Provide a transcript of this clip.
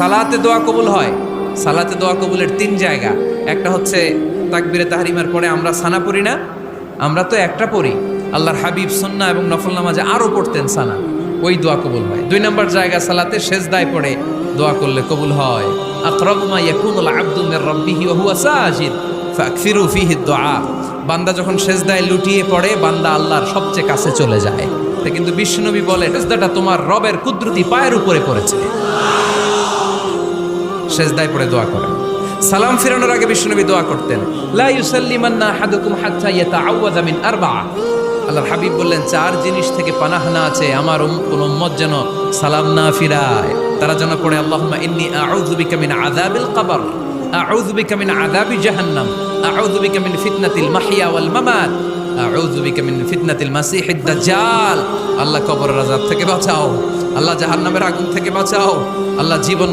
সালাতে দোয়া কবুল হয়। সালাতে দোয়া কবুলের 3 জায়গা। একটা হচ্ছে তাকবীরে তাহরিমার পরে আমরা সানা পড়ি না, আমরা তো একটা পড়ি। আল্লাহর হাবিব সুন্নাহ এবং নফল নামাজে আরো পড়তেন সানা, ওই দোয়া কবুল হয়। 2 নম্বর জায়গা সালাতে সেজদায় পড়ে দোয়া করলে কবুল হয়। আকরাবু মা ইয়াকুনুল আবদু মির রাব্বিহি ওয়া হুয়া সাজিদ ফাকসিরু ফিহি দুআ। বান্দা যখন সেজদায় লুটিয়ে পড়ে, বান্দা আল্লাহর সবচেয়ে কাছে চলে যায়। তা কিন্তু বিশ্বনবী বলে, সেজদাটা তোমার রবের কুদরতি পায়ের উপরে পড়েছে। সেজদায় পড়ে দোয়া করেন। সালাম ফিরানোর আগে বিশ্বনবী দোয়া করতেন, লা ইউসাল্লিমান্না আহাদুকুম হাত্তা ইয়াতাআওয়াযা মিন আরবা'a। আল্লাহর হাবিব বললেন, 4 জিনিস থেকে পানাহ না আছে আমার কোন উম্মত যেন সালাম না ফিরায়। তারা যেন পড়ে, আল্লাহুম্মা ইন্নী আউযু বিকা মিন আযাবিল কবর, আউযু বিকা মিন আযাবি জাহান্নাম, আউযু বিকা মিন ফিতনাতিল মাহইয়া ওয়াল মামাত, আউযু বিকা মিন ফিতনাতিল মাসিহিদ দাজ্জাল। আল্লাহ কবরের আযাব থেকে বাঁচাও, আল্লাহ জাহান্নামের আগুন থেকে বাঁচাও, আল্লাহ জীবন